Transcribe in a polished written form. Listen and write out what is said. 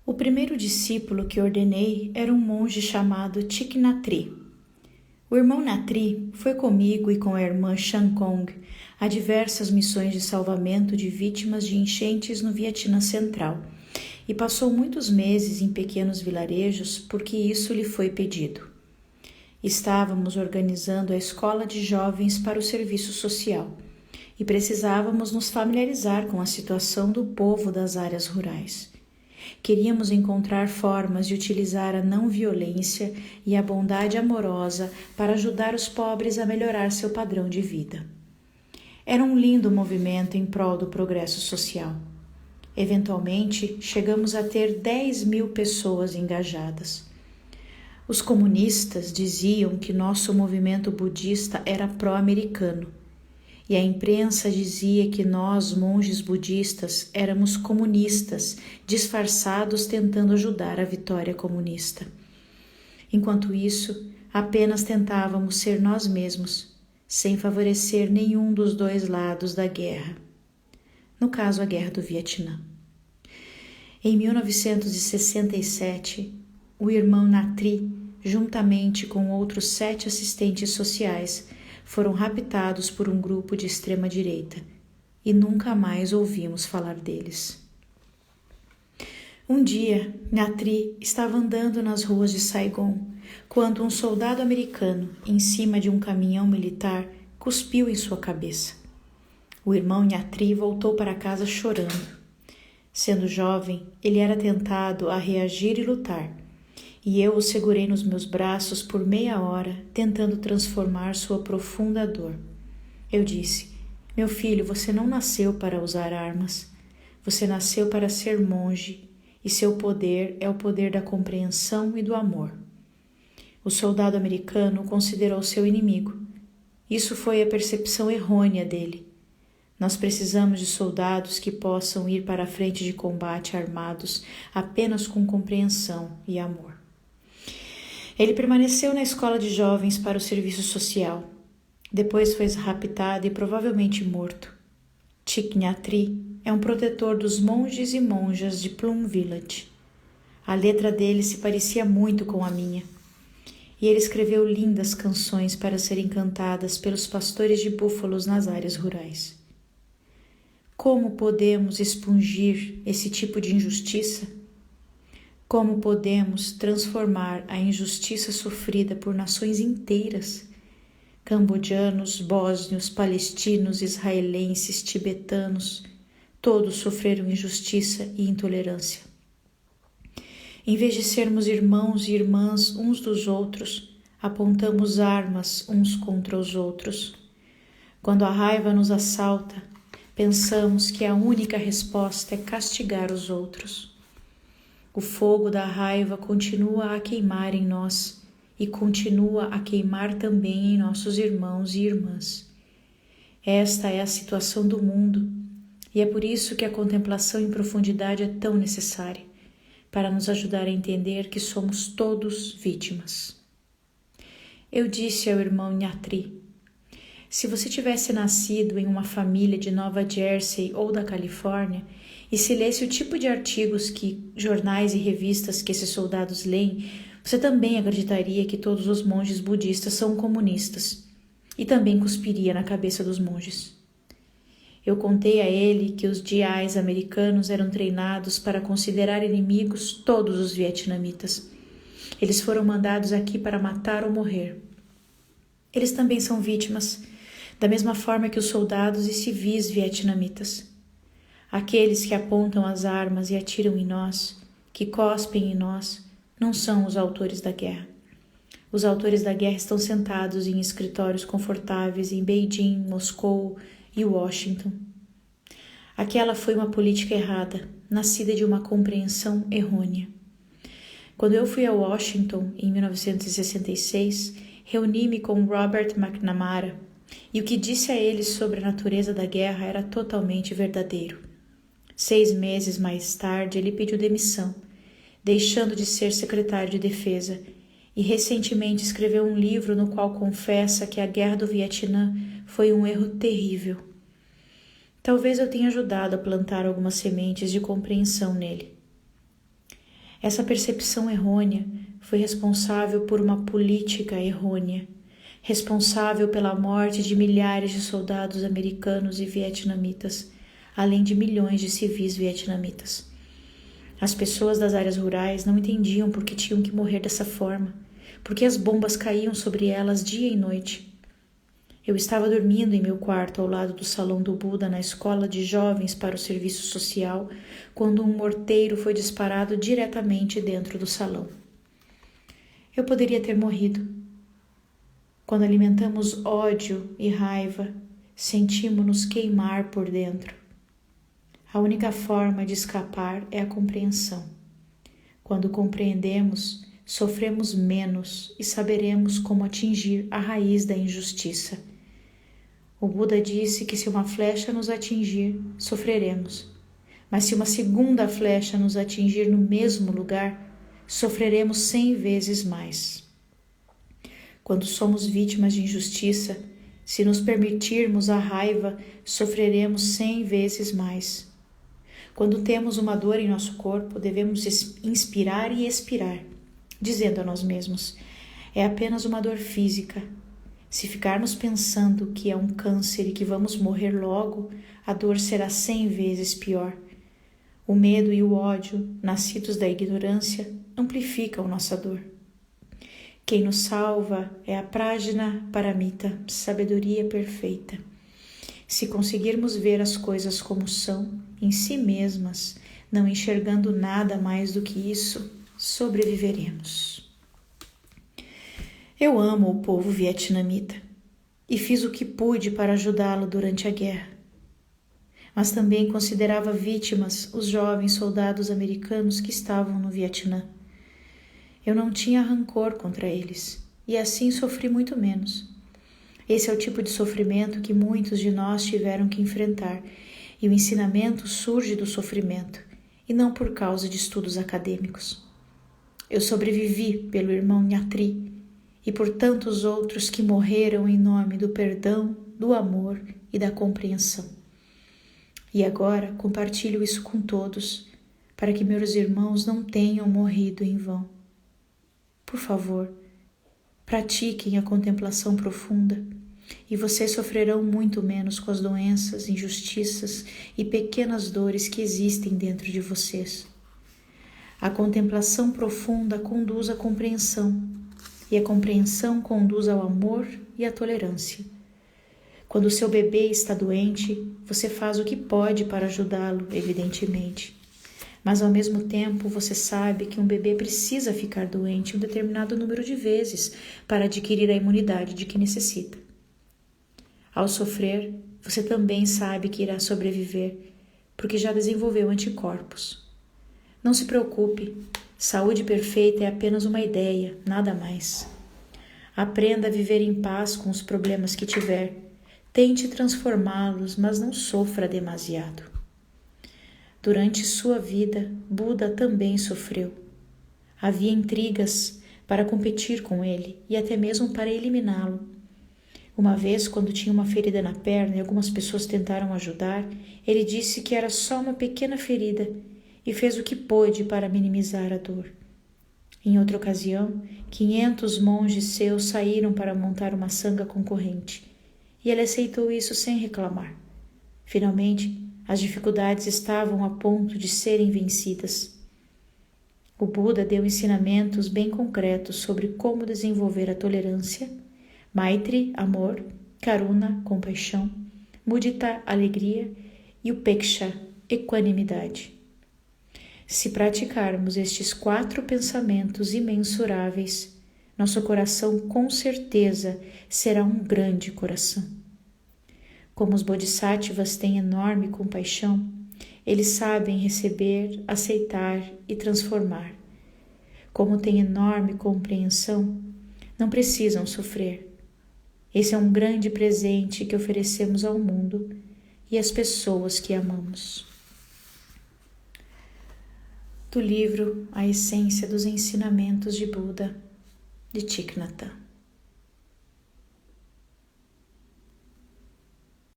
O primeiro discípulo que ordenei era um monge chamado Thich Nhat Hanh. O irmão Natri foi comigo e com a irmã Chan Kong a diversas missões de salvamento de vítimas de enchentes no Vietnã Central e passou muitos meses em pequenos vilarejos porque isso lhe foi pedido. Estávamos organizando a escola de jovens para o serviço social e precisávamos nos familiarizar com a situação do povo das áreas rurais. Queríamos encontrar formas de utilizar a não violência e a bondade amorosa para ajudar os pobres a melhorar seu padrão de vida. Era um lindo movimento em prol do progresso social. Eventualmente, chegamos a ter 10.000 pessoas engajadas. Os comunistas diziam que nosso movimento budista era pró-americano, e a imprensa dizia que nós, monges budistas, éramos comunistas, disfarçados tentando ajudar a vitória comunista. Enquanto isso, apenas tentávamos ser nós mesmos, sem favorecer nenhum dos dois lados da guerra. No caso, a Guerra do Vietnã. Em 1967, o irmão Natri, juntamente com outros 7 assistentes sociais, foram raptados por um grupo de extrema-direita e nunca mais ouvimos falar deles. Um dia, Natri estava andando nas ruas de Saigon quando um soldado americano, em cima de um caminhão militar, cuspiu em sua cabeça. O irmão Natri voltou para casa chorando. Sendo jovem, ele era tentado a reagir e lutar, e eu o segurei nos meus braços por meia hora, tentando transformar sua profunda dor. Eu disse: meu filho, você não nasceu para usar armas. Você nasceu para ser monge, e seu poder é o poder da compreensão e do amor. O soldado americano o considerou seu inimigo. Isso foi a percepção errônea dele. Nós precisamos de soldados que possam ir para a frente de combate armados apenas com compreensão e amor. Ele permaneceu na escola de jovens para o serviço social. Depois foi raptado e provavelmente morto. Thich Nhat Hanh é um protetor dos monges e monjas de Plum Village. A letra dele se parecia muito com a minha. E ele escreveu lindas canções para serem cantadas pelos pastores de búfalos nas áreas rurais. Como podemos expungir esse tipo de injustiça? Como podemos transformar a injustiça sofrida por nações inteiras? Cambodianos, bósnios, palestinos, israelenses, tibetanos, todos sofreram injustiça e intolerância. Em vez de sermos irmãos e irmãs uns dos outros, apontamos armas uns contra os outros. Quando a raiva nos assalta, pensamos que a única resposta é castigar os outros. O fogo da raiva continua a queimar em nós e continua a queimar também em nossos irmãos e irmãs. Esta é a situação do mundo e é por isso que a contemplação em profundidade é tão necessária, para nos ajudar a entender que somos todos vítimas. Eu disse ao irmão Nhat Hanh: se você tivesse nascido em uma família de Nova Jersey ou da Califórnia e se lesse o tipo de artigos que jornais e revistas que esses soldados leem, você também acreditaria que todos os monges budistas são comunistas e também cuspiria na cabeça dos monges. Eu contei a ele que os GIs americanos eram treinados para considerar inimigos todos os vietnamitas. Eles foram mandados aqui para matar ou morrer. Eles também são vítimas, da mesma forma que os soldados e civis vietnamitas. Aqueles que apontam as armas e atiram em nós, que cospem em nós, não são os autores da guerra. Os autores da guerra estão sentados em escritórios confortáveis em Beijing, Moscou e Washington. Aquela foi uma política errada, nascida de uma compreensão errônea. Quando eu fui a Washington, em 1966, reuni-me com Robert McNamara, e o que disse a ele sobre a natureza da guerra era totalmente verdadeiro. 6 meses mais tarde, ele pediu demissão, deixando de ser secretário de defesa, e recentemente escreveu um livro no qual confessa que a guerra do Vietnã foi um erro terrível. Talvez eu tenha ajudado a plantar algumas sementes de compreensão nele. Essa percepção errônea foi responsável por uma política errônea, responsável pela morte de milhares de soldados americanos e vietnamitas, além de milhões de civis vietnamitas. As pessoas das áreas rurais não entendiam por que tinham que morrer dessa forma, porque as bombas caíam sobre elas dia e noite. Eu estava dormindo em meu quarto ao lado do salão do Buda na escola de jovens para o serviço social, quando um morteiro foi disparado diretamente dentro do salão. Eu poderia ter morrido. Quando alimentamos ódio e raiva, sentimos-nos queimar por dentro. A única forma de escapar é a compreensão. Quando compreendemos, sofremos menos e saberemos como atingir a raiz da injustiça. O Buda disse que se uma flecha nos atingir, sofreremos. Mas se uma segunda flecha nos atingir no mesmo lugar, sofreremos 100 vezes mais. Quando somos vítimas de injustiça, se nos permitirmos a raiva, sofreremos 100 vezes mais. Quando temos uma dor em nosso corpo, devemos inspirar e expirar, dizendo a nós mesmos: é apenas uma dor física. Se ficarmos pensando que é um câncer e que vamos morrer logo, a dor será 100 vezes pior. O medo e o ódio, nascidos da ignorância, amplificam nossa dor. Quem nos salva é a Prajna Paramita, sabedoria perfeita. Se conseguirmos ver as coisas como são, em si mesmas, não enxergando nada mais do que isso, sobreviveremos. Eu amo o povo vietnamita e fiz o que pude para ajudá-lo durante a guerra. Mas também considerava vítimas os jovens soldados americanos que estavam no Vietnã. Eu não tinha rancor contra eles e assim sofri muito menos. Esse é o tipo de sofrimento que muitos de nós tiveram que enfrentar, e o ensinamento surge do sofrimento e não por causa de estudos acadêmicos. Eu sobrevivi pelo irmão Nhatri e por tantos outros que morreram em nome do perdão, do amor e da compreensão. E agora compartilho isso com todos, para que meus irmãos não tenham morrido em vão. Por favor, pratiquem a contemplação profunda e vocês sofrerão muito menos com as doenças, injustiças e pequenas dores que existem dentro de vocês. A contemplação profunda conduz à compreensão e a compreensão conduz ao amor e à tolerância. Quando o seu bebê está doente, você faz o que pode para ajudá-lo, evidentemente. Mas ao mesmo tempo você sabe que um bebê precisa ficar doente um determinado número de vezes para adquirir a imunidade de que necessita. Ao sofrer, você também sabe que irá sobreviver, porque já desenvolveu anticorpos. Não se preocupe, saúde perfeita é apenas uma ideia, nada mais. Aprenda a viver em paz com os problemas que tiver. Tente transformá-los, mas não sofra demasiado. Durante sua vida, Buda também sofreu. Havia intrigas para competir com ele e até mesmo para eliminá-lo. Uma vez, quando tinha uma ferida na perna e algumas pessoas tentaram ajudar, ele disse que era só uma pequena ferida e fez o que pôde para minimizar a dor. Em outra ocasião, 500 monges seus saíram para montar uma sanga concorrente e ele aceitou isso sem reclamar. Finalmente, as dificuldades estavam a ponto de serem vencidas. O Buda deu ensinamentos bem concretos sobre como desenvolver a tolerância, Maitri, amor, Karuna, compaixão, Mudita, alegria e Upeksha, equanimidade. Se praticarmos estes 4 pensamentos imensuráveis, nosso coração com certeza será um grande coração. Como os bodhisattvas têm enorme compaixão, eles sabem receber, aceitar e transformar. Como têm enorme compreensão, não precisam sofrer. Esse é um grande presente que oferecemos ao mundo e às pessoas que amamos. Do livro A Essência dos Ensinamentos de Buda, de Thich Nhat Hanh.